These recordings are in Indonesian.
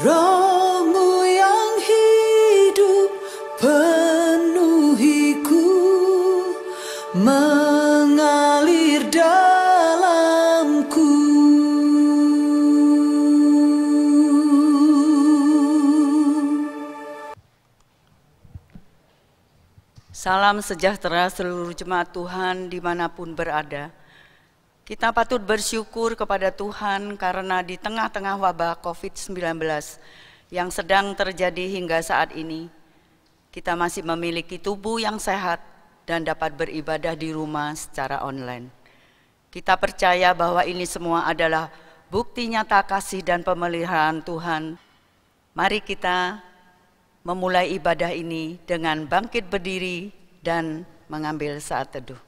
Roh-Mu yang hidup penuhiku, mengalir dalamku. Salam sejahtera seluruh jemaat Tuhan dimanapun berada. Kita patut bersyukur kepada Tuhan karena di tengah-tengah wabah COVID-19 yang sedang terjadi hingga saat ini, kita masih memiliki tubuh yang sehat dan dapat beribadah di rumah secara online. Kita percaya bahwa ini semua adalah bukti nyata kasih dan pemeliharaan Tuhan. Mari kita memulai ibadah ini dengan bangkit berdiri dan mengambil saat teduh.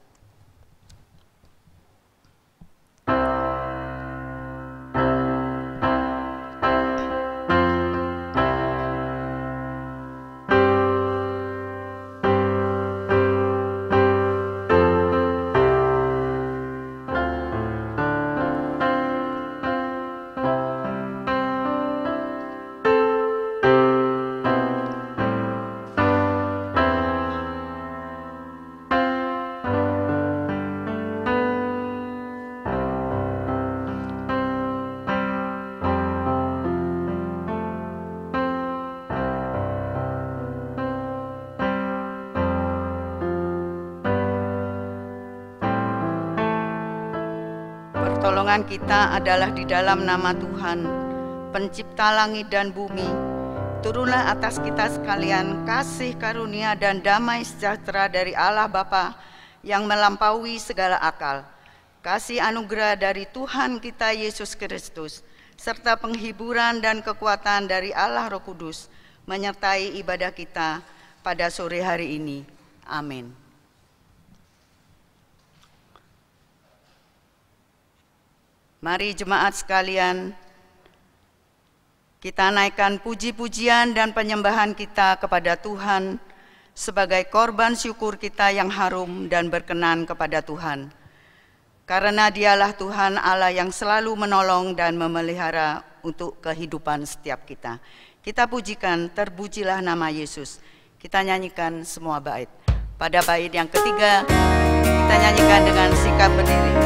Pertolongan kita adalah di dalam nama Tuhan, pencipta langit dan bumi. Turunlah atas kita sekalian kasih karunia dan damai sejahtera dari Allah Bapa yang melampaui segala akal. Kasih anugerah dari Tuhan kita Yesus Kristus, serta penghiburan dan kekuatan dari Allah Roh Kudus, menyertai ibadah kita pada sore hari ini. Amin. Mari jemaat sekalian, kita naikkan puji-pujian dan penyembahan kita kepada Tuhan sebagai korban syukur kita yang harum dan berkenan kepada Tuhan. Karena Dialah Tuhan Allah yang selalu menolong dan memelihara untuk kehidupan setiap kita. Kita pujikan, terpujilah nama Yesus. Kita nyanyikan semua bait. Pada bait yang ketiga, kita nyanyikan dengan sikap berdiri.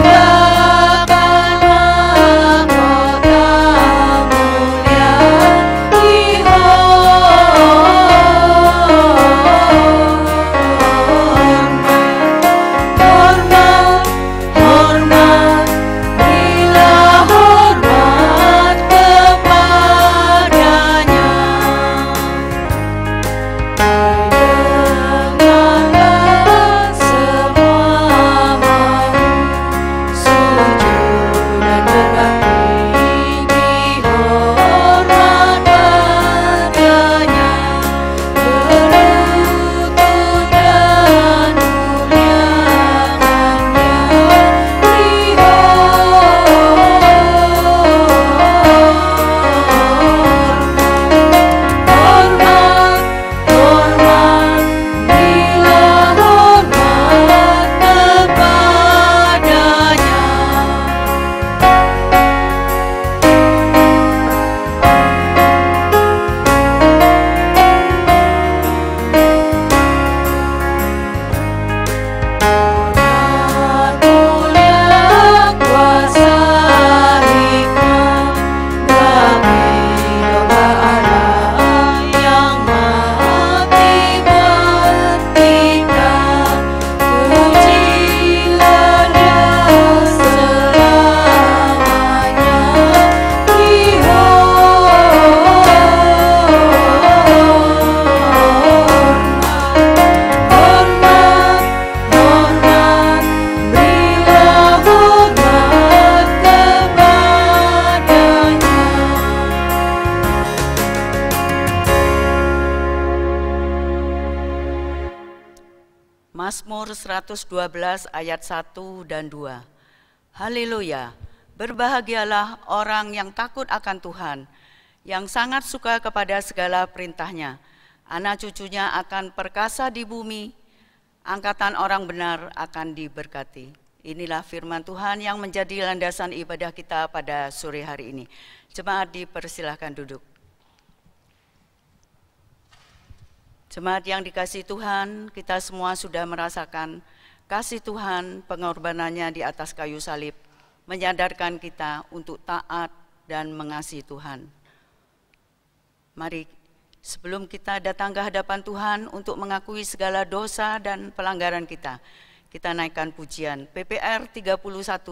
Namanya Mazmur 112 ayat 1 dan 2. Haleluya, berbahagialah orang yang takut akan Tuhan, yang sangat suka kepada segala perintahnya. Anak cucunya akan perkasa di bumi, angkatan orang benar akan diberkati. Inilah firman Tuhan yang menjadi landasan ibadah kita pada sore hari ini. Jemaat dipersilahkan duduk. Jemaat yang dikasihi Tuhan, kita semua sudah merasakan kasih Tuhan, pengorbanannya di atas kayu salib, menyadarkan kita untuk taat dan mengasihi Tuhan. Mari, sebelum kita datang ke hadapan Tuhan untuk mengakui segala dosa dan pelanggaran kita naikkan pujian PPR 31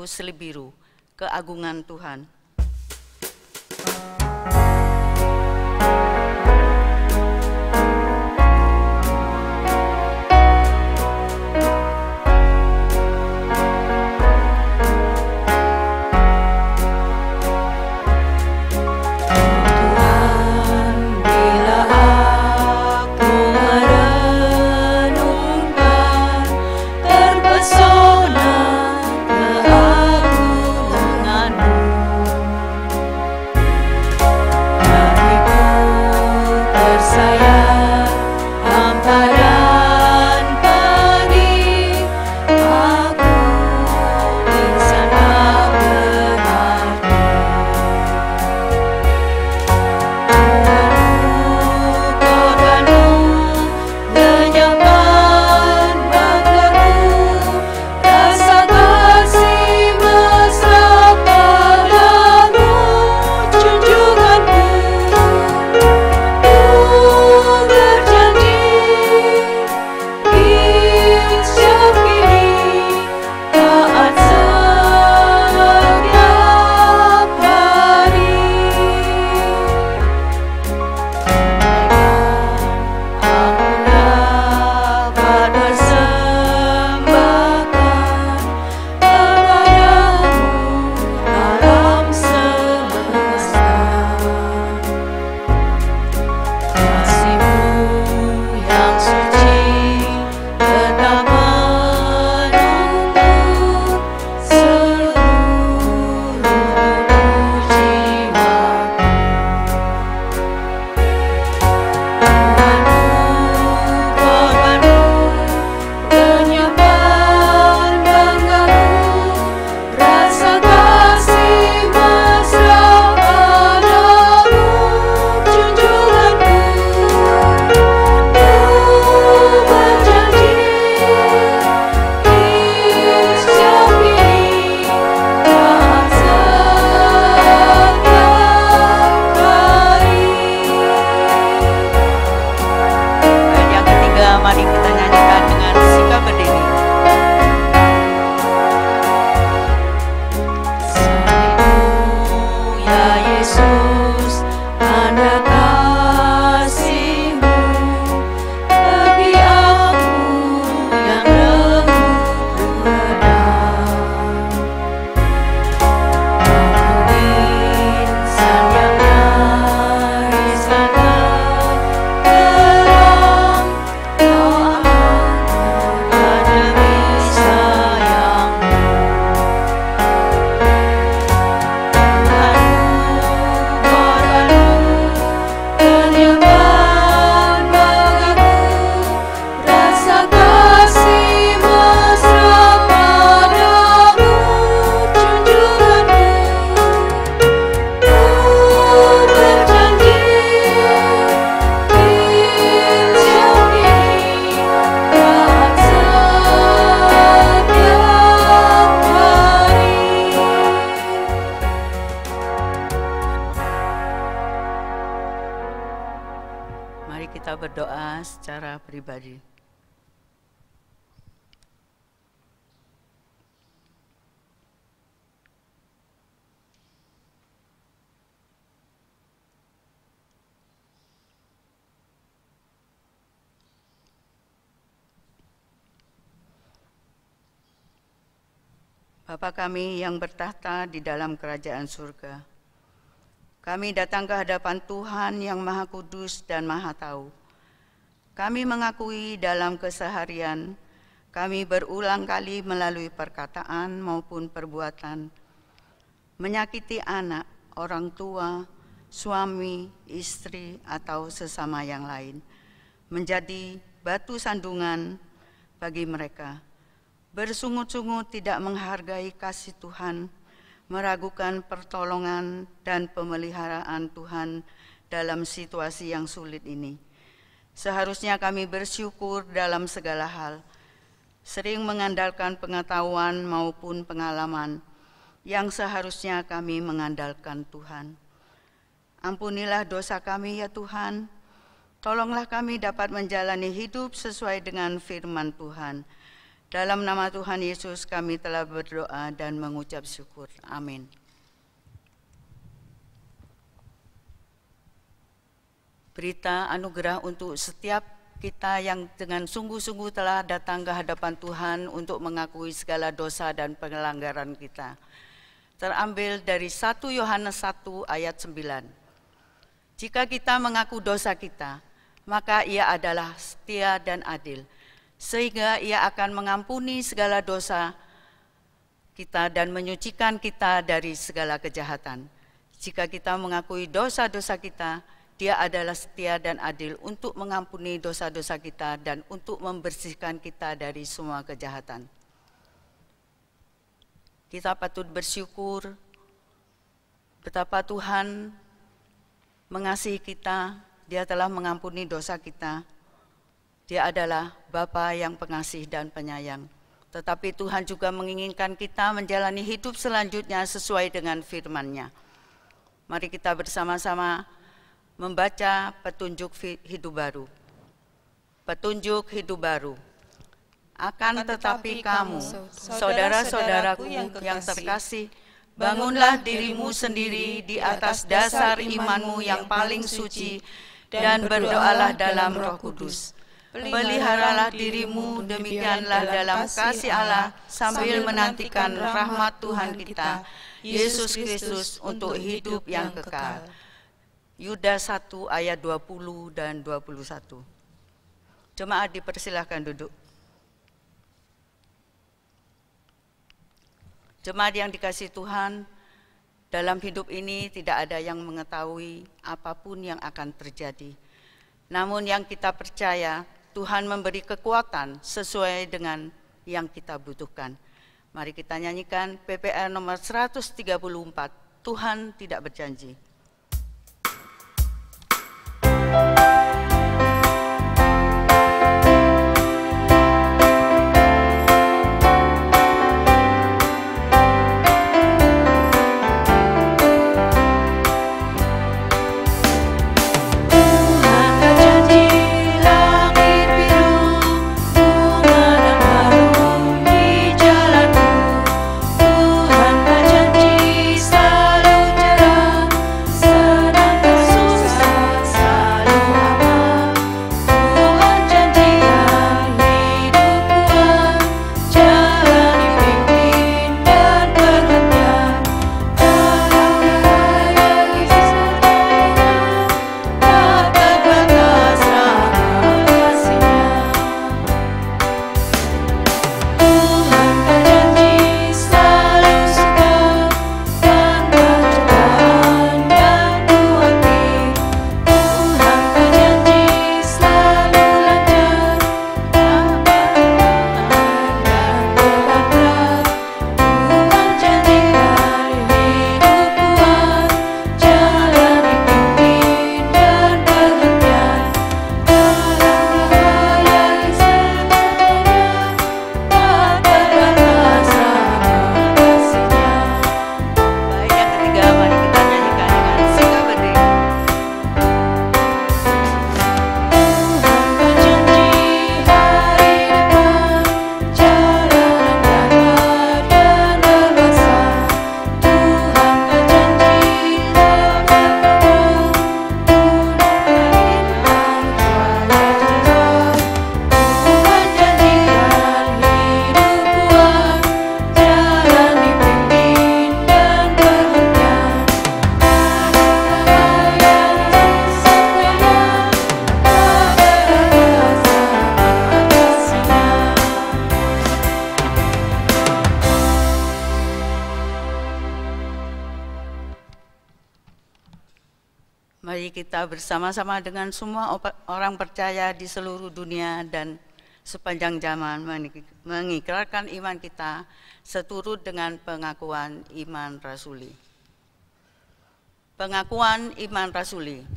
Selip Biru, Keagungan Tuhan. Berdoa secara pribadi. Bapa kami yang bertahta di dalam kerajaan surga, kami datang ke hadapan Tuhan yang Maha Kudus dan Maha Tahu. Kami mengakui dalam keseharian kami berulang kali melalui perkataan maupun perbuatan menyakiti anak, orang tua, suami, istri, atau sesama yang lain, menjadi batu sandungan bagi mereka. Bersungut-sungut tidak menghargai kasih Tuhan, meragukan pertolongan dan pemeliharaan Tuhan dalam situasi yang sulit ini. Seharusnya kami bersyukur dalam segala hal, sering mengandalkan pengetahuan maupun pengalaman yang seharusnya kami mengandalkan Tuhan. Ampunilah dosa kami ya Tuhan, tolonglah kami dapat menjalani hidup sesuai dengan firman Tuhan. Dalam nama Tuhan Yesus kami telah berdoa dan mengucap syukur. Amin. Berita anugerah untuk setiap kita yang dengan sungguh-sungguh telah datang ke hadapan Tuhan untuk mengakui segala dosa dan pelanggaran kita. Terambil dari 1 Yohanes 1 ayat 9. Jika kita mengaku dosa kita, maka Ia adalah setia dan adil, sehingga Ia akan mengampuni segala dosa kita dan menyucikan kita dari segala kejahatan. Jika kita mengakui dosa-dosa kita, Dia adalah setia dan adil untuk mengampuni dosa-dosa kita dan untuk membersihkan kita dari semua kejahatan. Kita patut bersyukur betapa Tuhan mengasihi kita, Dia telah mengampuni dosa kita. Dia adalah Bapa yang pengasih dan penyayang. Tetapi Tuhan juga menginginkan kita menjalani hidup selanjutnya sesuai dengan firman-Nya. Mari kita bersama-sama membaca petunjuk hidup baru. Petunjuk hidup baru. Akan tetapi kamu, saudara-saudaraku yang terkasih, bangunlah dirimu sendiri di atas dasar imanmu yang paling suci dan berdoalah dalam Roh Kudus. Peliharalah dirimu demikianlah dalam kasih Allah sambil menantikan rahmat Tuhan kita, Yesus Kristus, untuk hidup yang kekal. Yudas 1 ayat 20 dan 21. Jemaat dipersilahkan duduk. Jemaat yang dikasihi Tuhan, dalam hidup ini tidak ada yang mengetahui apapun yang akan terjadi. Namun yang kita percaya, Tuhan memberi kekuatan sesuai dengan yang kita butuhkan. Mari kita nyanyikan PPR nomor 134, Tuhan tidak berjanji. Tuhan berjanji selalu cerah. Mari kita bersama-sama dengan semua orang percaya di seluruh dunia dan sepanjang zaman mengikrarkan iman kita seturut dengan pengakuan iman rasuli. Pengakuan iman rasuli.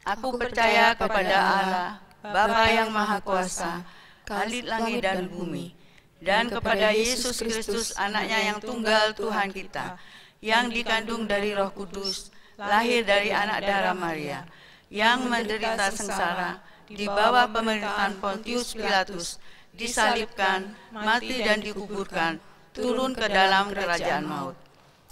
Aku percaya kepada Allah, Bapa yang Maha Kuasa, Khalid langit dan bumi, dan kepada Yesus Kristus, Anaknya yang tunggal Tuhan kita, yang dikandung dari Roh Kudus, lahir dari anak darah Maria, yang menderita sengsara, di bawah pemerintahan Pontius Pilatus, disalibkan, mati dan dikuburkan, turun ke dalam kerajaan maut.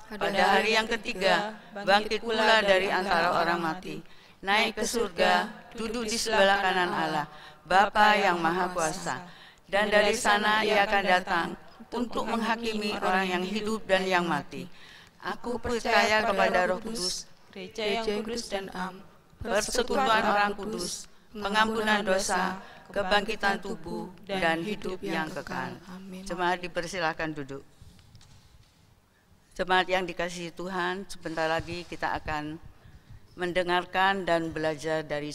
Pada hari yang ketiga, bangkit pula dari antara orang mati, naik ke surga, duduk di sebelah kanan Allah, Bapa yang Maha Kuasa, dan dari sana Ia akan datang untuk menghakimi orang yang hidup dan yang mati. Aku percaya kepada Roh Kudus, Gereja yang kudus dan am, persekutuan orang kudus, pengampunan dosa, kebangkitan tubuh, dan hidup yang kekal. Jemaat dipersilakan duduk. Jemaat yang dikasihi Tuhan, sebentar lagi kita akan mendengarkan dan belajar dari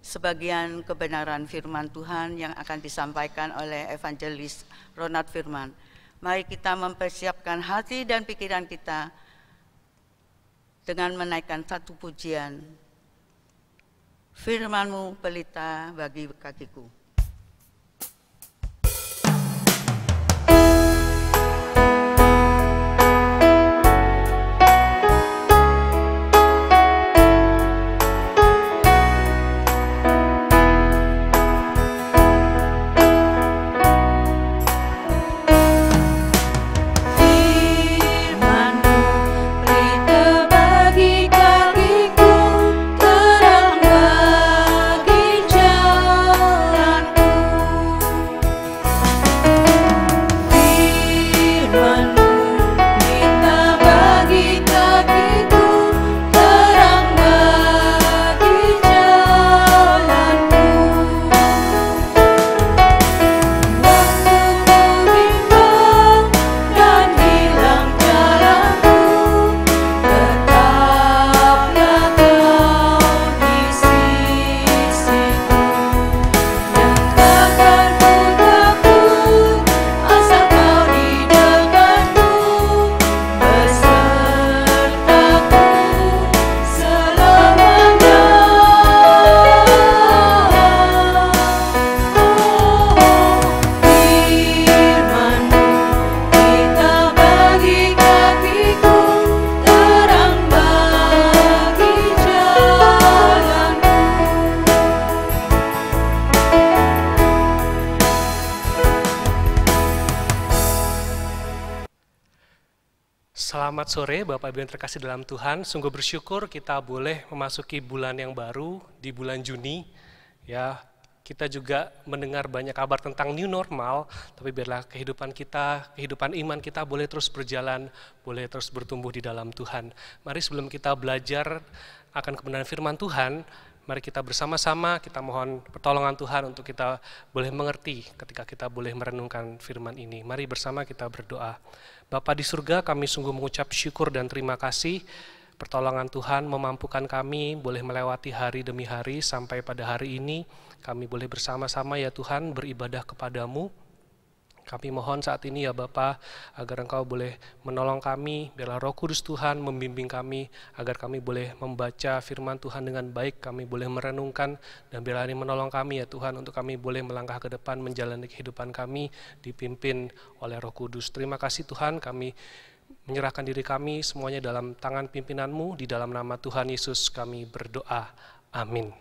sebagian kebenaran firman Tuhan yang akan disampaikan oleh Evangelis Ronald Firman. Mari kita mempersiapkan hati dan pikiran kita dengan menaikkan satu pujian. Firman-Mu pelita bagi kakiku. Selamat sore Bapak Ibu yang terkasih dalam Tuhan. Sungguh bersyukur kita boleh memasuki bulan yang baru di bulan Juni. Ya, kita juga mendengar banyak kabar tentang new normal, tapi biarlah kehidupan kita, kehidupan iman kita boleh terus berjalan, boleh terus bertumbuh di dalam Tuhan. Mari sebelum kita belajar akan kebenaran firman Tuhan, mari kita bersama-sama kita mohon pertolongan Tuhan untuk kita boleh mengerti ketika kita boleh merenungkan firman ini. Mari bersama kita berdoa. Bapa di surga, kami sungguh mengucap syukur dan terima kasih. Pertolongan Tuhan memampukan kami boleh melewati hari demi hari sampai pada hari ini. Kami boleh bersama-sama ya Tuhan beribadah kepadamu. Kami mohon saat ini ya Bapa, agar Engkau boleh menolong kami, biarlah Roh Kudus Tuhan membimbing kami, agar kami boleh membaca firman Tuhan dengan baik, kami boleh merenungkan, dan biarlah ini menolong kami ya Tuhan, untuk kami boleh melangkah ke depan, menjalani kehidupan kami, dipimpin oleh Roh Kudus. Terima kasih Tuhan, kami menyerahkan diri kami semuanya dalam tangan pimpinan-Mu, di dalam nama Tuhan Yesus kami berdoa. Amin.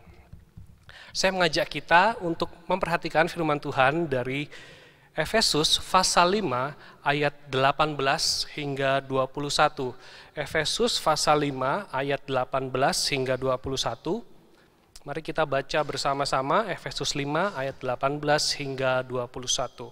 Saya mengajak kita untuk memperhatikan firman Tuhan dari Efesus pasal 5 ayat 18 hingga 21. Efesus pasal 5 ayat 18 hingga 21. Mari kita baca bersama-sama Efesus 5 ayat 18 hingga 21. 1,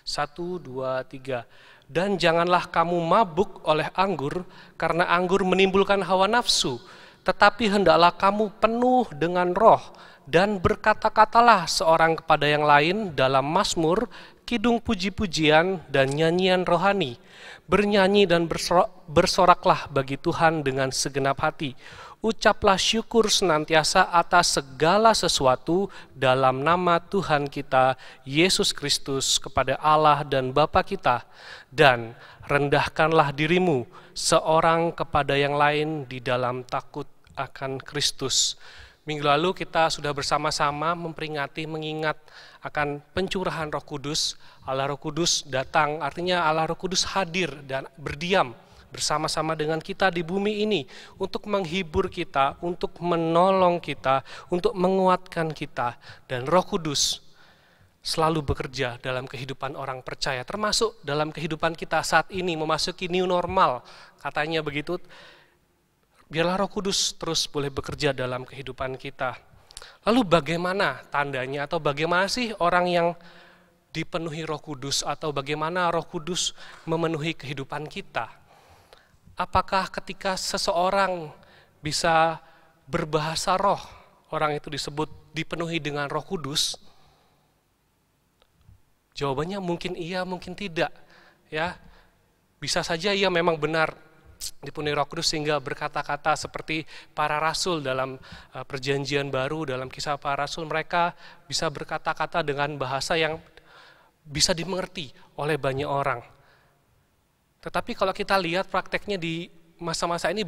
2, 3. Dan janganlah kamu mabuk oleh anggur, karena anggur menimbulkan hawa nafsu, tetapi hendaklah kamu penuh dengan roh, dan berkata-katalah seorang kepada yang lain dalam mazmur, kidung puji-pujian dan nyanyian rohani. Bernyanyi dan bersoraklah bagi Tuhan dengan segenap hati. Ucaplah syukur senantiasa atas segala sesuatu dalam nama Tuhan kita, Yesus Kristus, kepada Allah dan Bapa kita. Dan rendahkanlah dirimu seorang kepada yang lain di dalam takut akan Kristus. Minggu lalu kita sudah bersama-sama memperingati, mengingat akan pencurahan Roh Kudus. Allah Roh Kudus datang, artinya Allah Roh Kudus hadir dan berdiam bersama-sama dengan kita di bumi ini untuk menghibur kita, untuk menolong kita, untuk menguatkan kita. Dan Roh Kudus selalu bekerja dalam kehidupan orang percaya, termasuk dalam kehidupan kita saat ini memasuki new normal, katanya begitu. Biarlah Roh Kudus terus boleh bekerja dalam kehidupan kita. Lalu bagaimana tandanya, atau bagaimana sih orang yang dipenuhi Roh Kudus, atau bagaimana Roh Kudus memenuhi kehidupan kita? Apakah ketika seseorang bisa berbahasa roh, orang itu disebut dipenuhi dengan Roh Kudus? Jawabannya mungkin iya, mungkin tidak. Ya, bisa saja ia memang benar dipenuhi Roh Kudus sehingga berkata-kata seperti para rasul dalam perjanjian baru, dalam kisah para rasul, mereka bisa berkata-kata dengan bahasa yang bisa dimengerti oleh banyak orang. Tetapi kalau kita lihat prakteknya di masa-masa ini,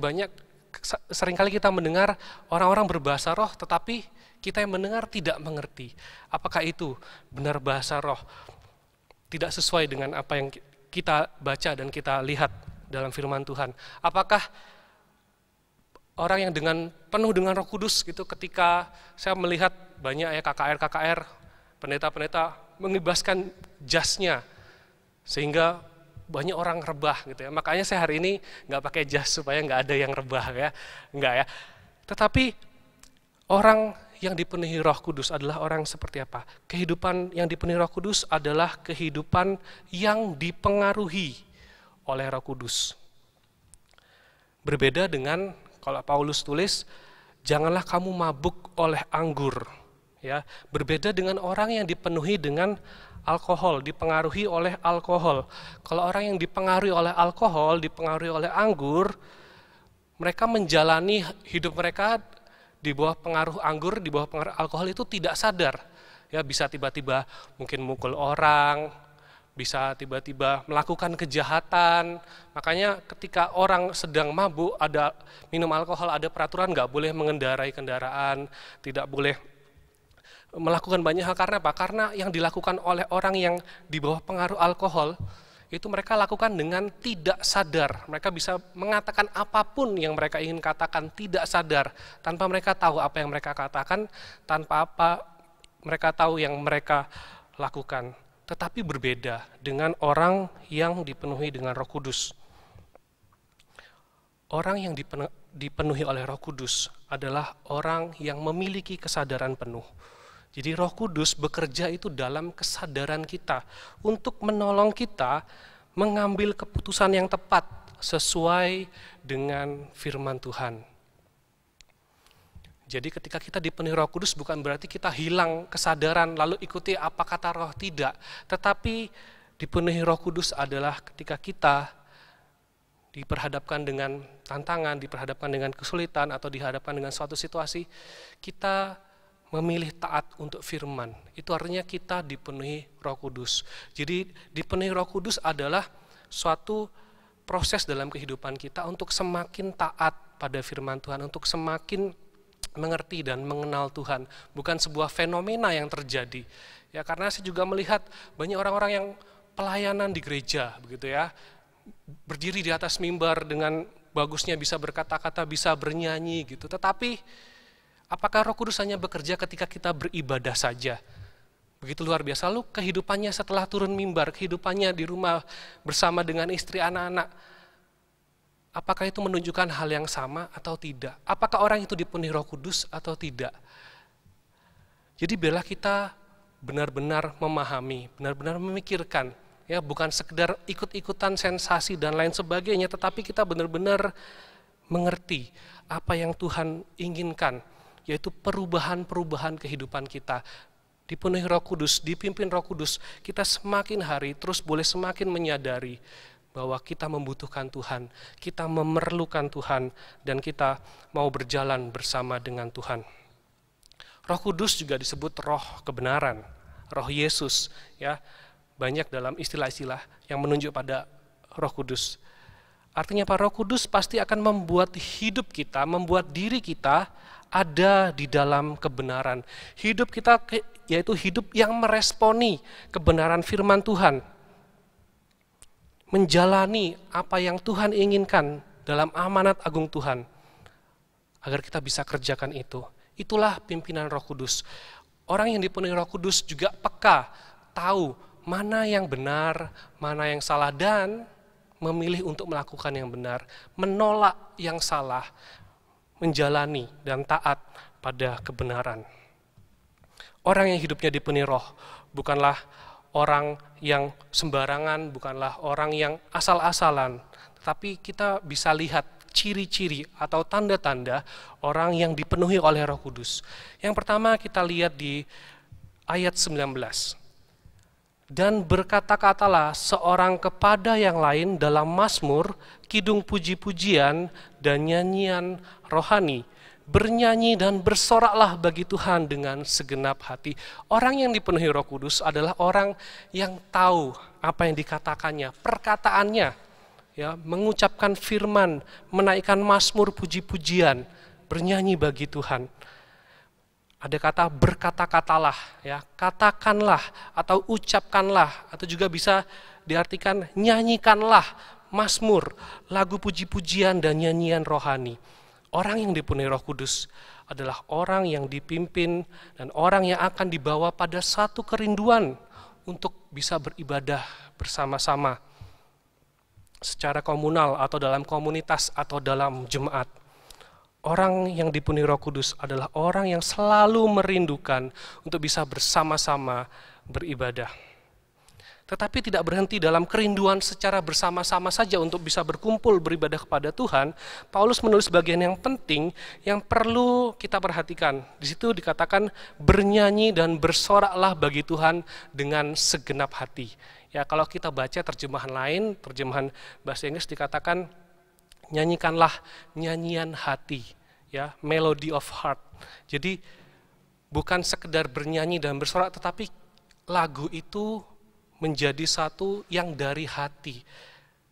seringkali kita mendengar orang-orang berbahasa roh, tetapi kita yang mendengar tidak mengerti. Apakah itu benar bahasa roh? Tidak sesuai dengan apa yang kita baca dan kita lihat dalam firman Tuhan. Apakah orang yang penuh dengan Roh Kudus gitu, ketika saya melihat banyak ya KKR, pendeta-pendeta mengibaskan jasnya sehingga banyak orang rebah gitu ya. Makanya saya hari ini nggak pakai jas supaya nggak ada yang rebah ya, nggak ya. Tetapi orang yang dipenuhi Roh Kudus adalah orang seperti apa? Kehidupan yang dipenuhi Roh Kudus adalah kehidupan yang dipengaruhi oleh Roh Kudus. Berbeda dengan kalau Paulus tulis, janganlah kamu mabuk oleh anggur. Ya, berbeda dengan orang yang dipenuhi dengan alkohol, dipengaruhi oleh alkohol. Kalau orang yang dipengaruhi oleh alkohol, dipengaruhi oleh anggur, mereka menjalani hidup mereka di bawah pengaruh anggur, di bawah pengaruh alkohol itu tidak sadar. Ya, bisa tiba-tiba mungkin mukul orang, bisa tiba-tiba melakukan kejahatan. Makanya ketika orang sedang mabuk, ada minum alkohol, ada peraturan nggak boleh mengendarai kendaraan, tidak boleh melakukan banyak hal. Karena apa? Karena yang dilakukan oleh orang yang di bawah pengaruh alkohol, itu mereka lakukan dengan tidak sadar. Mereka bisa mengatakan apapun yang mereka ingin katakan tidak sadar, tanpa mereka tahu apa yang mereka katakan, tanpa apa mereka tahu yang mereka lakukan. Tetapi berbeda dengan orang yang dipenuhi dengan Roh Kudus. Orang yang dipenuhi oleh Roh Kudus adalah orang yang memiliki kesadaran penuh. Jadi Roh Kudus bekerja itu dalam kesadaran kita untuk menolong kita mengambil keputusan yang tepat sesuai dengan firman Tuhan. Jadi ketika kita dipenuhi Roh Kudus bukan berarti kita hilang kesadaran lalu ikuti apa kata Roh, tidak. Tetapi dipenuhi Roh Kudus adalah ketika kita diperhadapkan dengan tantangan, diperhadapkan dengan kesulitan atau dihadapkan dengan suatu situasi, kita memilih taat untuk firman. Itu artinya kita dipenuhi Roh Kudus. Jadi dipenuhi Roh Kudus adalah suatu proses dalam kehidupan kita untuk semakin taat pada firman Tuhan, untuk semakin mengerti dan mengenal Tuhan. Bukan sebuah fenomena yang terjadi. Ya, karena saya juga melihat banyak orang-orang yang pelayanan di gereja, begitu ya, berdiri di atas mimbar dengan bagusnya bisa berkata-kata, bisa bernyanyi gitu. Tetapi apakah Roh Kudus hanya bekerja ketika kita beribadah saja? Begitu luar biasa. Lalu kehidupannya setelah turun mimbar, kehidupannya di rumah bersama dengan istri, anak-anak, apakah itu menunjukkan hal yang sama atau tidak? Apakah orang itu dipenuhi Roh Kudus atau tidak? Jadi biarlah kita benar-benar memahami, benar-benar memikirkan, ya, bukan sekedar ikut-ikutan sensasi dan lain sebagainya, tetapi kita benar-benar mengerti apa yang Tuhan inginkan, yaitu perubahan-perubahan kehidupan kita. dipenuhi Roh Kudus, dipimpin Roh Kudus, kita semakin hari terus boleh semakin menyadari bahwa kita membutuhkan Tuhan, kita memerlukan Tuhan, dan kita mau berjalan bersama dengan Tuhan. Roh Kudus juga disebut roh kebenaran, roh Yesus, ya. Banyak dalam istilah-istilah yang menunjuk pada Roh Kudus. Artinya Pak, Roh Kudus pasti akan membuat hidup kita, membuat diri kita ada di dalam kebenaran. Hidup kita yaitu hidup yang meresponi kebenaran firman Tuhan. Menjalani apa yang Tuhan inginkan dalam amanat agung Tuhan. Agar kita bisa kerjakan itu. Itulah pimpinan Roh Kudus. Orang yang dipenuhi Roh Kudus juga peka, tahu mana yang benar, mana yang salah, dan memilih untuk melakukan yang benar, menolak yang salah, menjalani dan taat pada kebenaran. Orang yang hidupnya dipenuhi Roh bukanlah orang yang sembarangan, bukanlah orang yang asal-asalan, tetapi kita bisa lihat ciri-ciri atau tanda-tanda orang yang dipenuhi oleh Roh Kudus. Yang pertama kita lihat di ayat 19. Dan berkata-katalah seorang kepada yang lain dalam mazmur, kidung puji-pujian dan nyanyian rohani. Bernyanyi dan bersoraklah bagi Tuhan dengan segenap hati. Orang yang dipenuhi Roh Kudus adalah orang yang tahu apa yang dikatakannya, perkataannya, ya, mengucapkan firman, menaikkan mazmur puji-pujian, bernyanyi bagi Tuhan. Ada kata berkata-katalah, ya, katakanlah atau ucapkanlah, atau juga bisa diartikan nyanyikanlah mazmur, lagu puji-pujian dan nyanyian rohani. Orang yang dipenuhi Roh Kudus adalah orang yang dipimpin dan orang yang akan dibawa pada satu kerinduan untuk bisa beribadah bersama-sama secara komunal atau dalam komunitas atau dalam jemaat. Orang yang dipenuhi Roh Kudus adalah orang yang selalu merindukan untuk bisa bersama-sama beribadah. Tetapi tidak berhenti dalam kerinduan secara bersama-sama saja untuk bisa berkumpul beribadah kepada Tuhan. Paulus menulis bagian yang penting yang perlu kita perhatikan. Di situ dikatakan bernyanyi dan bersoraklah bagi Tuhan dengan segenap hati. Ya, kalau kita baca terjemahan lain, terjemahan bahasa Inggris dikatakan nyanyikanlah nyanyian hati, ya, melody of heart. Jadi bukan sekedar bernyanyi dan bersorak, tetapi lagu itu menjadi satu yang dari hati.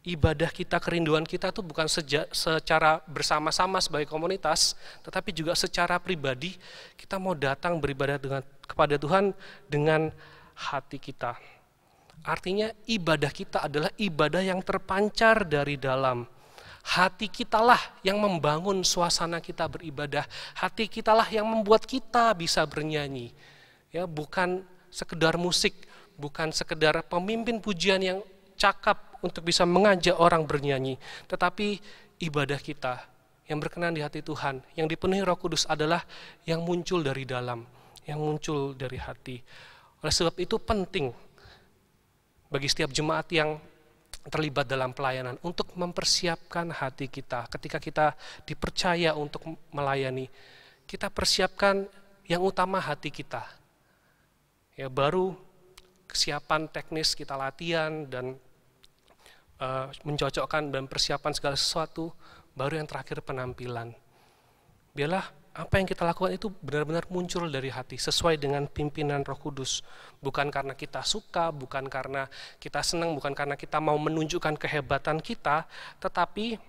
Ibadah kita, kerinduan kita itu bukan secara bersama-sama sebagai komunitas, tetapi juga secara pribadi kita mau datang beribadah kepada Tuhan dengan hati kita. Artinya ibadah kita adalah ibadah yang terpancar dari dalam. Hati kitalah yang membangun suasana kita beribadah. Hati kitalah yang membuat kita bisa bernyanyi. Ya, bukan sekedar musik, bukan sekedar pemimpin pujian yang cakap untuk bisa mengajak orang bernyanyi, tetapi ibadah kita yang berkenan di hati Tuhan, yang dipenuhi Roh Kudus adalah yang muncul dari dalam, yang muncul dari hati. Oleh sebab itu penting bagi setiap jemaat yang terlibat dalam pelayanan untuk mempersiapkan hati kita. Ketika kita dipercaya untuk melayani, kita persiapkan yang utama hati kita. Ya, baru kesiapan teknis kita latihan dan mencocokkan dan persiapan segala sesuatu, baru yang terakhir penampilan. Biarlah apa yang kita lakukan itu benar-benar muncul dari hati, sesuai dengan pimpinan Roh Kudus. Bukan karena kita suka, bukan karena kita senang, bukan karena kita mau menunjukkan kehebatan kita, tetapi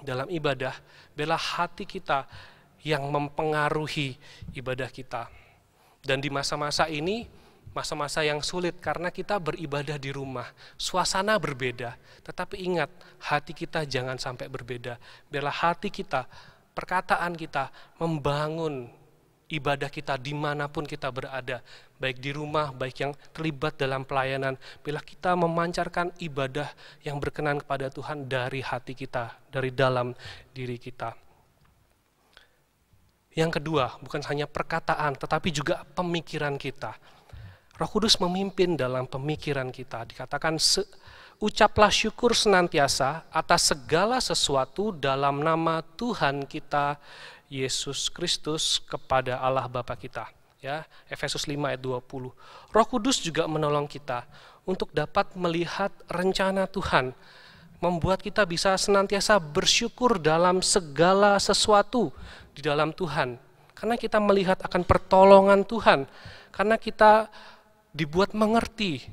dalam ibadah, biarlah hati kita yang mempengaruhi ibadah kita. Dan di masa-masa ini, masa-masa yang sulit karena kita beribadah di rumah, suasana berbeda, tetapi ingat, hati kita jangan sampai berbeda. Biarlah hati kita, perkataan kita membangun ibadah kita dimanapun kita berada, baik di rumah, baik yang terlibat dalam pelayanan. Bila kita memancarkan ibadah yang berkenan kepada Tuhan dari hati kita, dari dalam diri kita. Yang kedua, bukan hanya perkataan, tetapi juga pemikiran kita. Roh Kudus memimpin dalam pemikiran kita. Dikatakan, ucaplah syukur senantiasa atas segala sesuatu dalam nama Tuhan kita, Yesus Kristus, kepada Allah Bapa kita. Ya, Efesus 5 ayat 20. Roh Kudus juga menolong kita untuk dapat melihat rencana Tuhan, membuat kita bisa senantiasa bersyukur dalam segala sesuatu di dalam Tuhan. Karena kita melihat akan pertolongan Tuhan, karena kita dibuat mengerti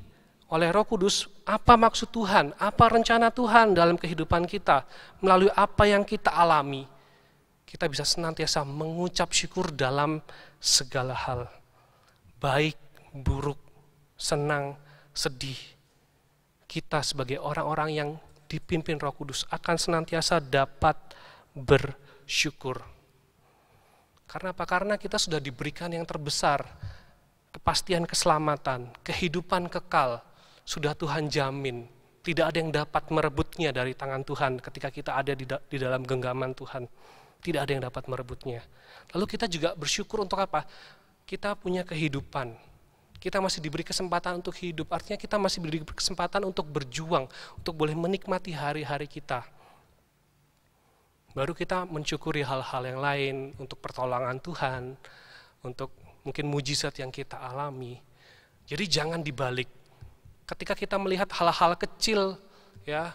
oleh Roh Kudus apa maksud Tuhan, apa rencana Tuhan dalam kehidupan kita, melalui apa yang kita alami. Kita bisa senantiasa mengucap syukur dalam segala hal, baik, buruk, senang, sedih. Kita sebagai orang-orang yang dipimpin Roh Kudus akan senantiasa dapat bersyukur. Karena apa? Karena kita sudah diberikan yang terbesar, kepastian keselamatan, kehidupan kekal, sudah Tuhan jamin. Tidak ada yang dapat merebutnya dari tangan Tuhan ketika kita ada di dalam genggaman Tuhan. Tidak ada yang dapat merebutnya. Lalu kita juga bersyukur untuk apa? Kita punya kehidupan. Kita masih diberi kesempatan untuk hidup. Artinya kita masih diberi kesempatan untuk berjuang, untuk boleh menikmati hari-hari kita. Baru kita mensyukuri hal-hal yang lain, untuk pertolongan Tuhan, untuk mungkin mujizat yang kita alami. Jadi jangan dibalik. Ketika kita melihat hal-hal kecil, ya,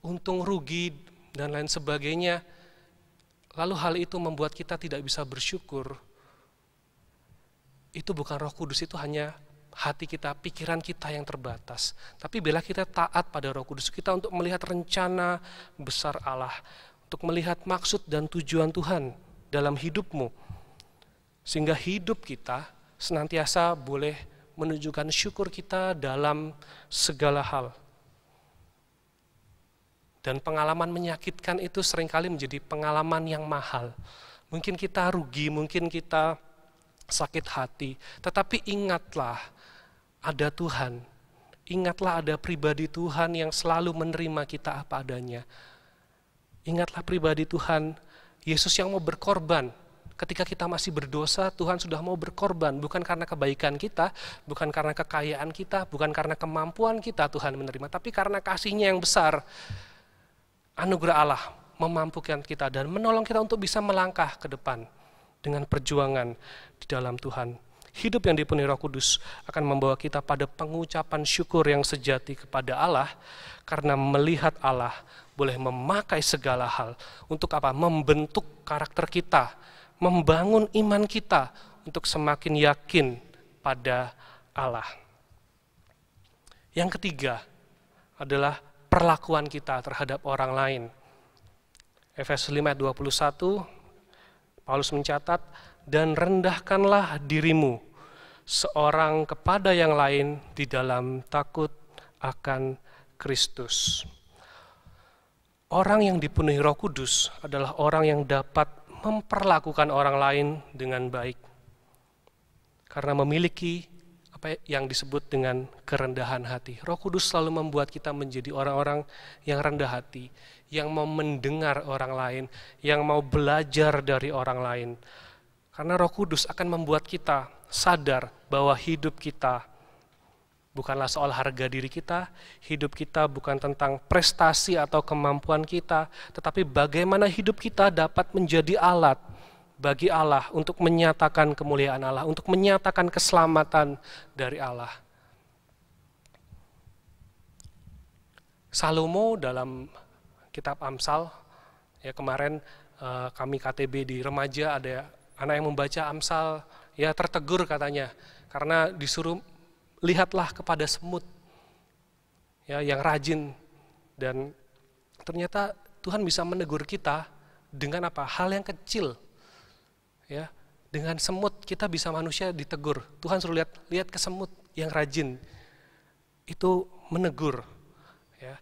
untung rugi dan lain sebagainya, lalu hal itu membuat kita tidak bisa bersyukur. Itu bukan Roh Kudus, itu hanya hati kita, pikiran kita yang terbatas. Tapi bila kita taat pada Roh Kudus kita untuk melihat rencana besar Allah, untuk melihat maksud dan tujuan Tuhan dalam hidupmu, sehingga hidup kita senantiasa boleh menunjukkan syukur kita dalam segala hal. Dan pengalaman menyakitkan itu seringkali menjadi pengalaman yang mahal. Mungkin kita rugi, mungkin kita sakit hati, tetapi ingatlah ada Tuhan. Ingatlah ada pribadi Tuhan yang selalu menerima kita apa adanya. Ingatlah pribadi Tuhan, Yesus yang mau berkorban. Ketika kita masih berdosa, Tuhan sudah mau berkorban. Bukan karena kebaikan kita, bukan karena kekayaan kita, bukan karena kemampuan kita Tuhan menerima, tapi karena kasih-Nya yang besar. Anugerah Allah memampukan kita dan menolong kita untuk bisa melangkah ke depan dengan perjuangan di dalam Tuhan. Hidup yang dipenuhi Roh Kudus akan membawa kita pada pengucapan syukur yang sejati kepada Allah, karena melihat Allah boleh memakai segala hal untuk apa? Membentuk karakter kita, membangun iman kita untuk semakin yakin pada Allah. Yang ketiga adalah perlakuan kita terhadap orang lain. Efesus 5 ayat 21, Paulus mencatat, dan rendahkanlah dirimu seorang kepada yang lain di dalam takut akan Kristus. Orang yang dipenuhi Roh Kudus adalah orang yang dapat memperlakukan orang lain dengan baik. Karena memiliki apa yang disebut dengan kerendahan hati. Roh Kudus selalu membuat kita menjadi orang-orang yang rendah hati, yang mau mendengar orang lain, yang mau belajar dari orang lain. Karena Roh Kudus akan membuat kita sadar bahwa hidup kita bukanlah soal harga diri kita, hidup kita bukan tentang prestasi atau kemampuan kita, tetapi bagaimana hidup kita dapat menjadi alat bagi Allah untuk menyatakan kemuliaan Allah, untuk menyatakan keselamatan dari Allah. Salomo dalam kitab Amsal, ya kemarin kami KTB di remaja ada anak yang membaca Amsal, ya tertegur katanya, karena disuruh lihatlah kepada semut, ya yang rajin, dan ternyata Tuhan bisa menegur kita dengan apa? Hal yang kecil. Ya, dengan semut kita bisa manusia ditegur. Tuhan suruh lihat ke semut yang rajin. Itu menegur. Ya.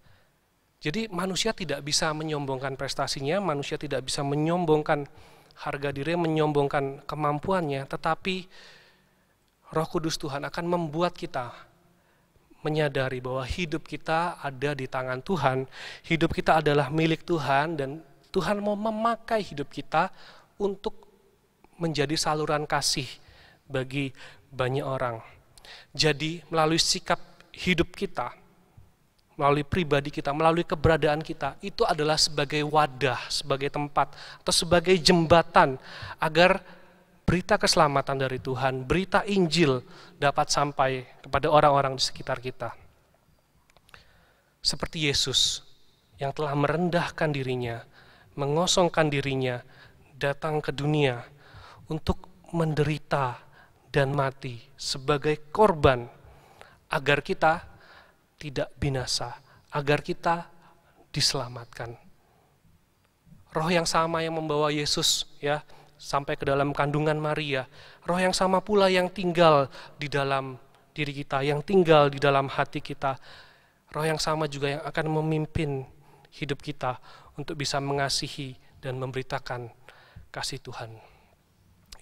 Jadi manusia tidak bisa menyombongkan prestasinya, manusia tidak bisa menyombongkan harga diri, menyombongkan kemampuannya, tetapi Roh Kudus Tuhan akan membuat kita menyadari bahwa hidup kita ada di tangan Tuhan, hidup kita adalah milik Tuhan, dan Tuhan mau memakai hidup kita untuk menjadi saluran kasih bagi banyak orang. Jadi melalui sikap hidup kita, melalui pribadi kita, melalui keberadaan kita, itu adalah sebagai wadah, sebagai tempat, atau sebagai jembatan agar berita keselamatan dari Tuhan, berita Injil dapat sampai kepada orang-orang di sekitar kita. Seperti Yesus yang telah merendahkan dirinya, mengosongkan dirinya, datang ke dunia untuk menderita dan mati sebagai korban agar kita tidak binasa, agar kita diselamatkan. Roh yang sama yang membawa Yesus ya sampai ke dalam kandungan Maria, roh yang sama pula yang tinggal di dalam diri kita, yang tinggal di dalam hati kita. Roh yang sama juga yang akan memimpin hidup kita untuk bisa mengasihi dan memberitakan kasih Tuhan.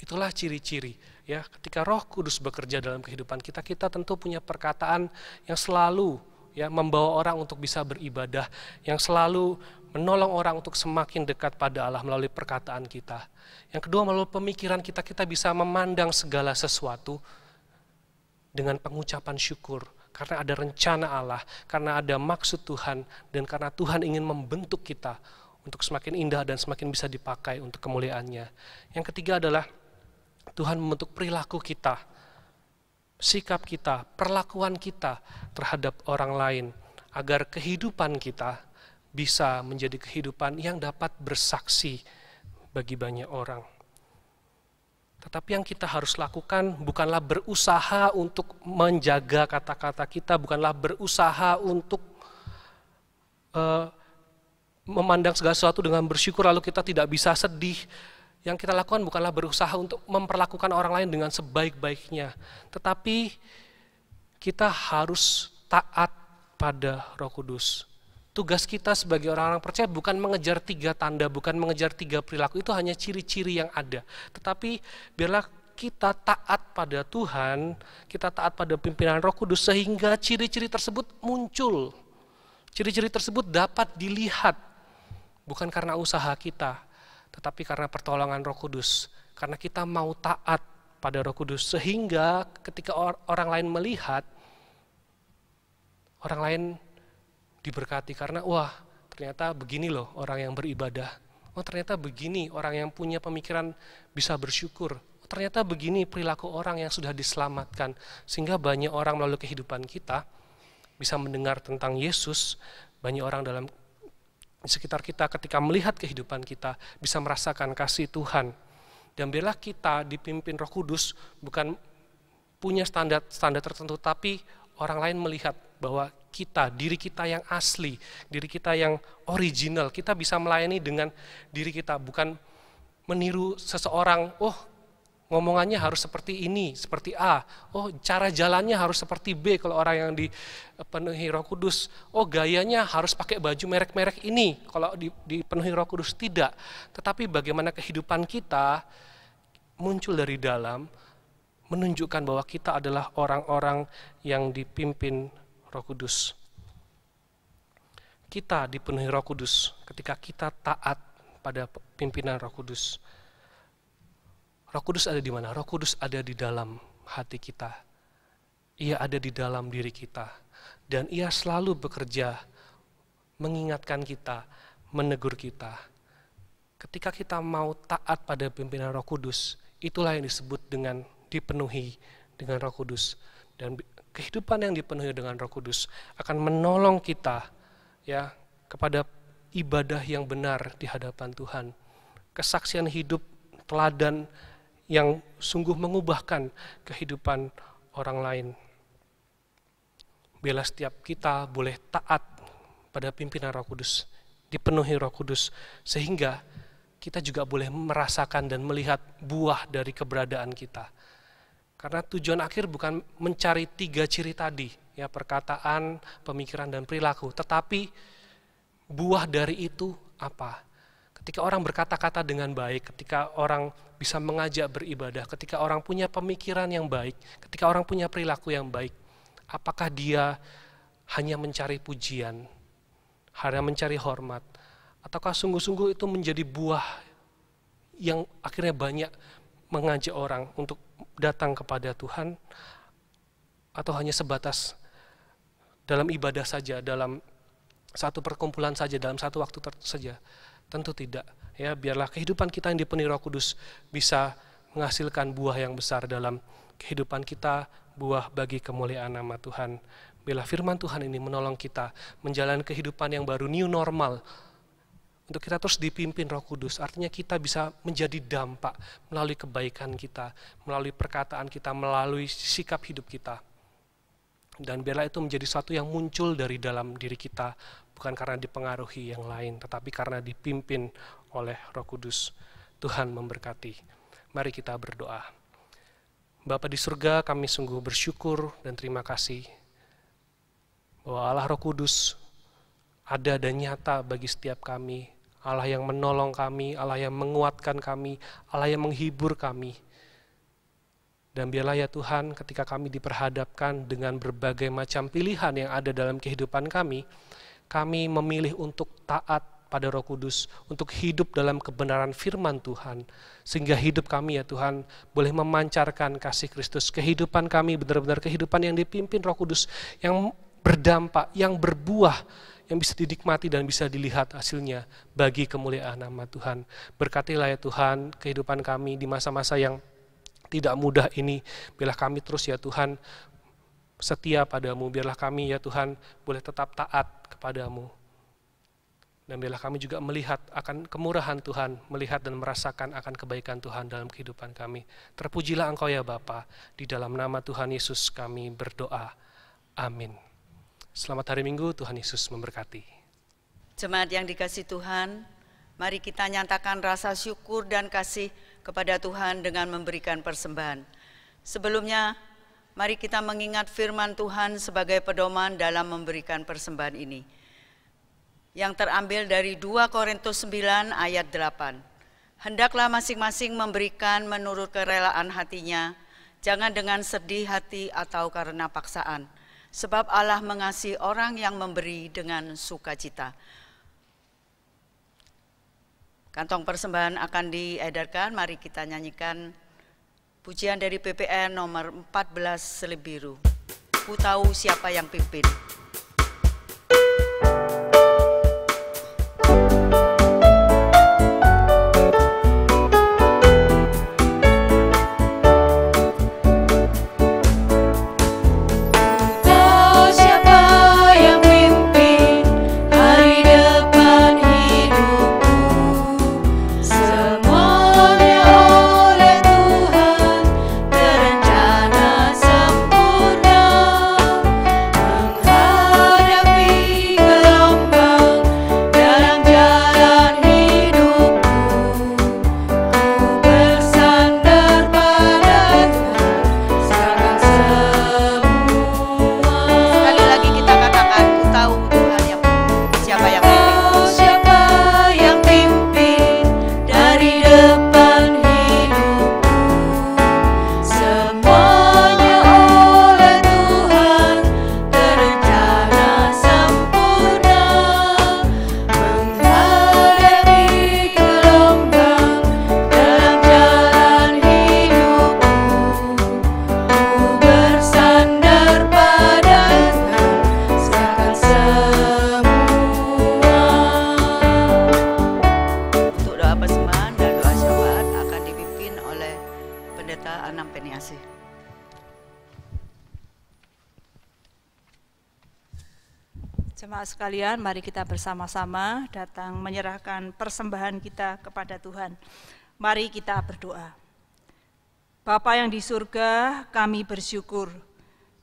Itulah ciri-ciri ya, ketika Roh Kudus bekerja dalam kehidupan kita, kita tentu punya perkataan yang selalu ya membawa orang untuk bisa beribadah, yang selalu menolong orang untuk semakin dekat pada Allah melalui perkataan kita. Yang kedua, melalui pemikiran kita, kita bisa memandang segala sesuatu dengan pengucapan syukur. Karena ada rencana Allah, karena ada maksud Tuhan, dan karena Tuhan ingin membentuk kita untuk semakin indah dan semakin bisa dipakai untuk kemuliaannya. Yang ketiga adalah Tuhan membentuk perilaku kita, sikap kita, perlakuan kita terhadap orang lain, agar kehidupan kita bisa menjadi kehidupan yang dapat bersaksi bagi banyak orang. Tetapi yang kita harus lakukan bukanlah berusaha untuk menjaga kata-kata kita, bukanlah berusaha untuk memandang segala sesuatu dengan bersyukur lalu kita tidak bisa sedih. Yang kita lakukan bukanlah berusaha untuk memperlakukan orang lain dengan sebaik-baiknya, tetapi kita harus taat pada Roh Kudus. Tugas kita sebagai orang-orang percaya bukan mengejar 3 tanda, bukan mengejar 3 perilaku, itu hanya ciri-ciri yang ada. Tetapi biarlah kita taat pada Tuhan, kita taat pada pimpinan Roh Kudus sehingga ciri-ciri tersebut muncul. Ciri-ciri tersebut dapat dilihat bukan karena usaha kita, tetapi karena pertolongan Roh Kudus. Karena kita mau taat pada Roh Kudus sehingga ketika orang lain melihat, orang lain diberkati karena wah ternyata begini loh orang yang beribadah. Oh ternyata begini orang yang punya pemikiran bisa bersyukur. Oh, ternyata begini perilaku orang yang sudah diselamatkan. Sehingga banyak orang melalui kehidupan kita bisa mendengar tentang Yesus. Banyak orang dalam sekitar kita ketika melihat kehidupan kita bisa merasakan kasih Tuhan. Dan biarlah kita dipimpin Roh Kudus bukan punya standar tertentu, tapi orang lain melihat bahwa kita, diri kita yang asli, diri kita yang original, kita bisa melayani dengan diri kita, bukan meniru seseorang, oh ngomongannya harus seperti ini, seperti A, oh cara jalannya harus seperti B kalau orang yang dipenuhi Roh Kudus, oh gayanya harus pakai baju merek-merek ini kalau dipenuhi Roh Kudus, tidak. Tetapi bagaimana kehidupan kita muncul dari dalam, menunjukkan bahwa kita adalah orang-orang yang dipimpin Roh Kudus. Kita dipenuhi Roh Kudus ketika kita taat pada pimpinan Roh Kudus. Roh Kudus ada di mana? Roh Kudus ada di dalam hati kita. Ia ada di dalam diri kita. Dan ia selalu bekerja mengingatkan kita, menegur kita. Ketika kita mau taat pada pimpinan Roh Kudus, itulah yang disebut dengan dipenuhi dengan Roh Kudus. Dan kehidupan yang dipenuhi dengan Roh Kudus akan menolong kita ya kepada ibadah yang benar di hadapan Tuhan. Kesaksian hidup teladan yang sungguh mengubahkan kehidupan orang lain. Biarlah setiap kita boleh taat pada pimpinan Roh Kudus, dipenuhi Roh Kudus, sehingga kita juga boleh merasakan dan melihat buah dari keberadaan kita. Karena tujuan akhir bukan mencari 3 ciri tadi, ya perkataan, pemikiran, dan perilaku. Tetapi buah dari itu apa? Ketika orang berkata-kata dengan baik, ketika orang bisa mengajak beribadah, ketika orang punya pemikiran yang baik, ketika orang punya perilaku yang baik, apakah dia hanya mencari pujian, hanya mencari hormat, ataukah sungguh-sungguh itu menjadi buah yang akhirnya banyak mengajak orang untuk datang kepada Tuhan, atau hanya sebatas dalam ibadah saja, dalam satu perkumpulan saja, dalam satu waktu saja? Tentu tidak. Ya, biarlah kehidupan kita yang dipenuhi Roh Kudus bisa menghasilkan buah yang besar dalam kehidupan kita, buah bagi kemuliaan nama Tuhan. Bila firman Tuhan ini menolong kita menjalani kehidupan yang baru, new normal, untuk kita terus dipimpin Roh Kudus, artinya kita bisa menjadi dampak melalui kebaikan kita, melalui perkataan kita, melalui sikap hidup kita. Dan biarlah itu menjadi sesuatu yang muncul dari dalam diri kita, bukan karena dipengaruhi yang lain, tetapi karena dipimpin oleh Roh Kudus. Tuhan memberkati. Mari kita berdoa. Bapa di surga, kami sungguh bersyukur dan terima kasih bahwa Allah Roh Kudus ada dan nyata bagi setiap kami. Allah yang menolong kami, Allah yang menguatkan kami, Allah yang menghibur kami. Dan biarlah ya Tuhan, ketika kami diperhadapkan dengan berbagai macam pilihan yang ada dalam kehidupan kami memilih untuk taat pada Roh Kudus, untuk hidup dalam kebenaran firman Tuhan, sehingga hidup kami ya Tuhan boleh memancarkan kasih Kristus. Kehidupan kami benar-benar kehidupan yang dipimpin Roh Kudus, yang berdampak, yang berbuah, yang bisa dinikmati dan bisa dilihat hasilnya bagi kemuliaan nama Tuhan. Berkatilah ya Tuhan kehidupan kami di masa-masa yang tidak mudah ini. Biarlah kami terus ya Tuhan setia padamu. Biarlah kami ya Tuhan boleh tetap taat kepadamu. Dan biarlah kami juga melihat akan kemurahan Tuhan, melihat dan merasakan akan kebaikan Tuhan dalam kehidupan kami. Terpujilah Engkau ya Bapa. Di dalam nama Tuhan Yesus kami berdoa. Amin. Selamat hari Minggu, Tuhan Yesus memberkati. Jemaat yang dikasihi Tuhan, mari kita nyatakan rasa syukur dan kasih kepada Tuhan dengan memberikan persembahan. Sebelumnya, mari kita mengingat firman Tuhan sebagai pedoman dalam memberikan persembahan ini, yang terambil dari 2 Korintus 9 ayat 8. Hendaklah masing-masing memberikan menurut kerelaan hatinya, jangan dengan sedih hati atau karena paksaan. Sebab Allah mengasihi orang yang memberi dengan sukacita. Kantong persembahan akan diedarkan, mari kita nyanyikan pujian dari PPN nomor 14 Selip Biru. Ku tahu siapa yang pimpin. Jemaat sekalian, mari kita bersama-sama datang menyerahkan persembahan kita kepada Tuhan. Mari kita berdoa. Bapa yang di surga, kami bersyukur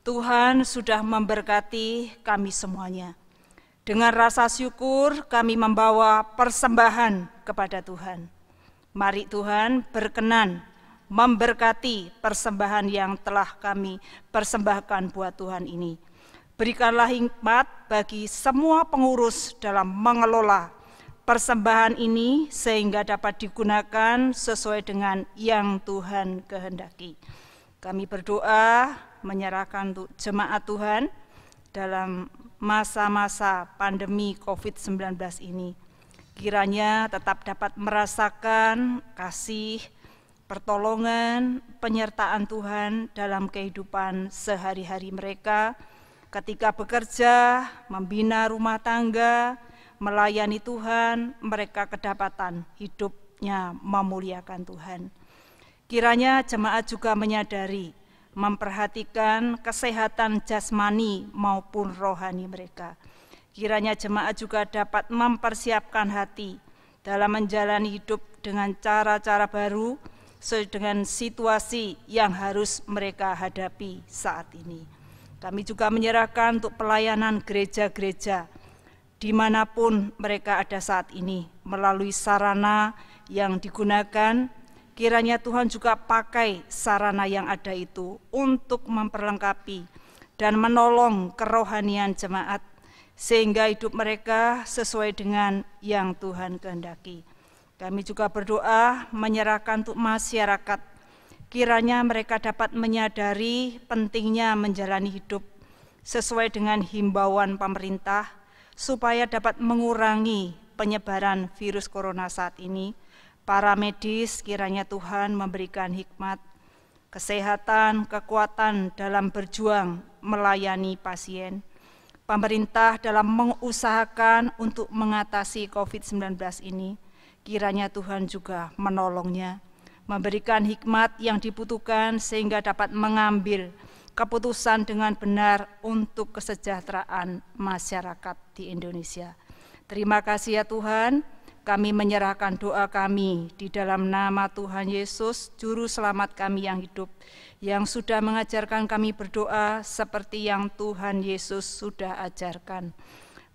Tuhan sudah memberkati kami semuanya. Dengan rasa syukur kami membawa persembahan kepada Tuhan. Mari Tuhan berkenan memberkati persembahan yang telah kami persembahkan buat Tuhan ini. Berikanlah hikmat bagi semua pengurus dalam mengelola persembahan ini sehingga dapat digunakan sesuai dengan yang Tuhan kehendaki. Kami berdoa menyerahkan untuk jemaat Tuhan dalam masa-masa pandemi COVID-19 ini. Kiranya tetap dapat merasakan kasih, pertolongan, penyertaan Tuhan dalam kehidupan sehari-hari mereka, ketika bekerja, membina rumah tangga, melayani Tuhan, mereka kedapatan hidupnya memuliakan Tuhan. Kiranya jemaat juga menyadari, memperhatikan kesehatan jasmani maupun rohani mereka. Kiranya jemaat juga dapat mempersiapkan hati dalam menjalani hidup dengan cara-cara baru sesuai dengan situasi yang harus mereka hadapi saat ini. Kami juga menyerahkan untuk pelayanan gereja-gereja dimanapun mereka ada saat ini, melalui sarana yang digunakan. Kiranya Tuhan juga pakai sarana yang ada itu untuk memperlengkapi dan menolong kerohanian jemaat, sehingga hidup mereka sesuai dengan yang Tuhan kehendaki. Kami juga berdoa menyerahkan untuk masyarakat, kiranya mereka dapat menyadari pentingnya menjalani hidup sesuai dengan himbauan pemerintah, supaya dapat mengurangi penyebaran virus corona saat ini. Para medis, kiranya Tuhan memberikan hikmat, kesehatan, kekuatan dalam berjuang melayani pasien. Pemerintah dalam mengusahakan untuk mengatasi COVID-19 ini, kiranya Tuhan juga menolongnya, memberikan hikmat yang dibutuhkan sehingga dapat mengambil keputusan dengan benar untuk kesejahteraan masyarakat di Indonesia. Terima kasih ya Tuhan. Kami menyerahkan doa kami di dalam nama Tuhan Yesus, Juru Selamat kami yang hidup, yang sudah mengajarkan kami berdoa seperti yang Tuhan Yesus sudah ajarkan.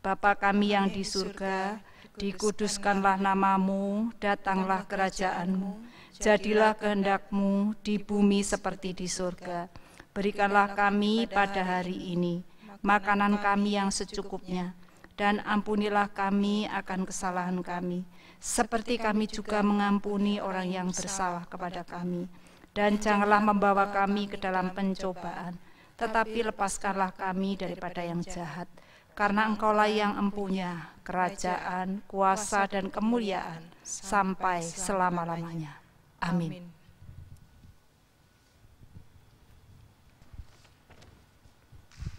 Bapa kami yang di surga, dikuduskanlah namamu, datanglah kerajaanmu, jadilah kehendak-mu di bumi seperti di surga. Berikanlah kami pada hari ini makanan kami yang secukupnya, dan ampunilah kami akan kesalahan kami, seperti kami juga mengampuni orang yang bersalah kepada kami. Dan janganlah membawa kami ke dalam pencobaan, tetapi lepaskanlah kami daripada yang jahat. Karena Engkaulah yang empunya kerajaan, kuasa, dan kemuliaan sampai selama-lamanya. Amin.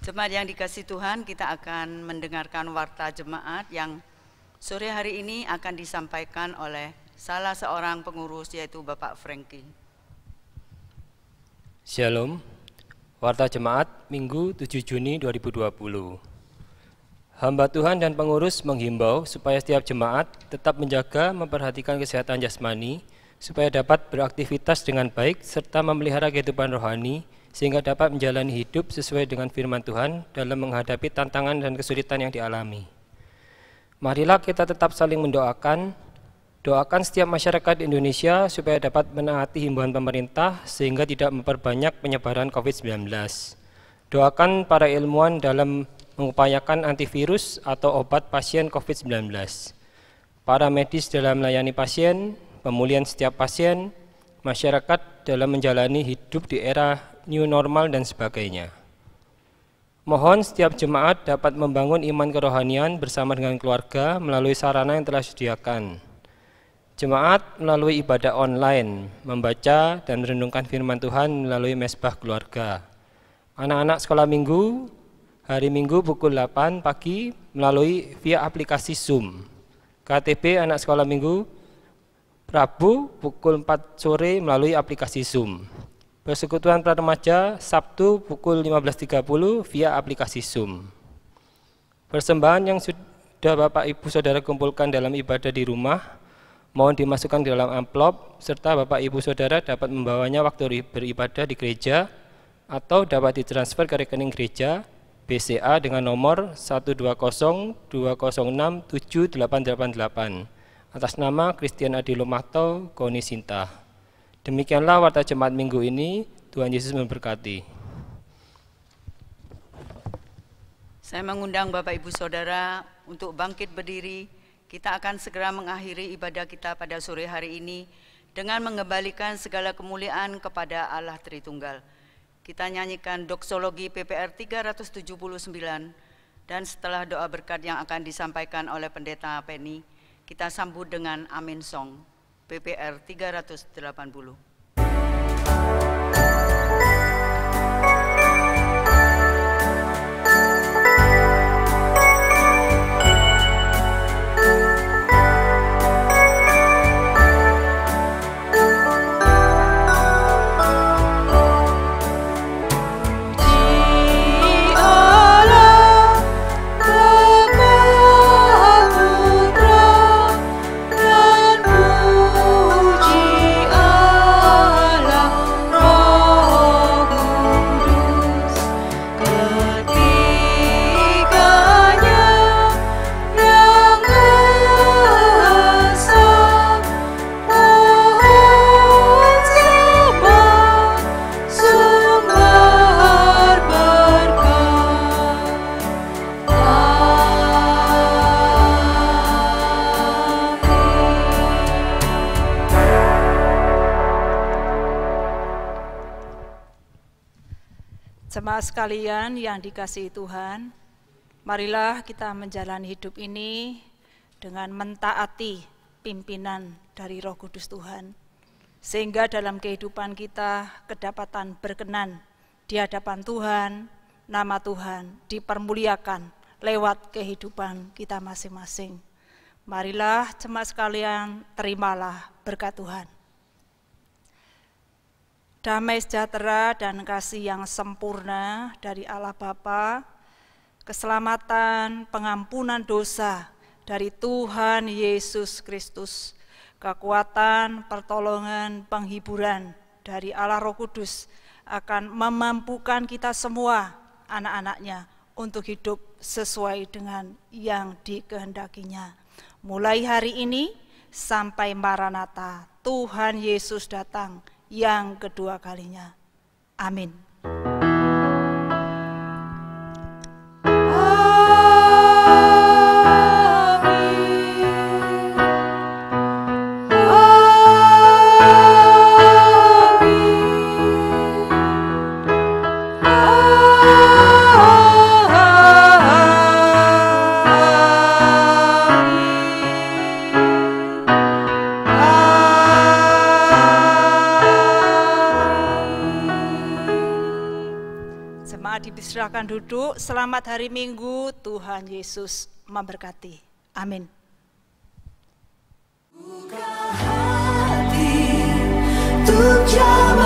Jemaat yang dikasihi Tuhan, kita akan mendengarkan warta jemaat yang sore hari ini akan disampaikan oleh salah seorang pengurus, yaitu Bapak Franky. Shalom, warta jemaat Minggu 7 Juni 2020. Hamba Tuhan dan pengurus menghimbau supaya setiap jemaat tetap menjaga memperhatikan kesehatan jasmani, supaya dapat beraktivitas dengan baik serta memelihara kehidupan rohani, sehingga dapat menjalani hidup sesuai dengan firman Tuhan dalam menghadapi tantangan dan kesulitan yang dialami. Marilah kita tetap saling mendoakan, doakan setiap masyarakat Indonesia supaya dapat menaati himbauan pemerintah sehingga tidak memperbanyak penyebaran COVID-19. Doakan para ilmuwan dalam mengupayakan antivirus atau obat pasien COVID-19. Para medis dalam melayani pasien, pemulihan setiap pasien, masyarakat dalam menjalani hidup di era new normal dan sebagainya. Mohon setiap jemaat dapat membangun iman kerohanian bersama dengan keluarga melalui sarana yang telah disediakan. Jemaat melalui ibadah online, membaca dan merenungkan firman Tuhan melalui mesbah keluarga. Anak-anak sekolah minggu, hari Minggu pukul 8 pagi melalui via aplikasi Zoom. KTB anak sekolah minggu, Rabu pukul 4 sore melalui aplikasi Zoom. Persekutuan para remaja Sabtu pukul 15.30 via aplikasi Zoom. Persembahan yang sudah Bapak Ibu Saudara kumpulkan dalam ibadah di rumah, mohon dimasukkan di dalam amplop, serta Bapak Ibu Saudara dapat membawanya waktu beribadah di gereja, atau dapat ditransfer ke rekening gereja BCA dengan nomor 12020678888 atas nama Christian Adi Lumakto Koni Sinta. Demikianlah warta jemaat minggu ini. Tuhan Yesus memberkati. Saya mengundang Bapak Ibu Saudara untuk bangkit berdiri. Kita akan segera mengakhiri ibadah kita pada sore hari ini dengan mengembalikan segala kemuliaan kepada Allah Tritunggal. Kita nyanyikan doksologi PPR 379, dan setelah doa berkat yang akan disampaikan oleh Pendeta Penny, kita sambut dengan Amin Song PPR 380. Jemaat sekalian yang dikasihi Tuhan, marilah kita menjalani hidup ini dengan mentaati pimpinan dari Roh Kudus Tuhan, sehingga dalam kehidupan kita kedapatan berkenan di hadapan Tuhan, nama Tuhan dipermuliakan lewat kehidupan kita masing-masing. Marilah jemaat sekalian, terimalah berkat Tuhan. Damai sejahtera dan kasih yang sempurna dari Allah Bapa, keselamatan, pengampunan dosa dari Tuhan Yesus Kristus, kekuatan, pertolongan, penghiburan dari Allah Roh Kudus akan memampukan kita semua, anak-anaknya, untuk hidup sesuai dengan yang dikehendakinya. Mulai hari ini sampai Maranatha, Tuhan Yesus datang yang kedua kalinya. Amin. Silakan duduk. Selamat hari Minggu. Tuhan Yesus memberkati. Amin. Buka hati untuk jauh.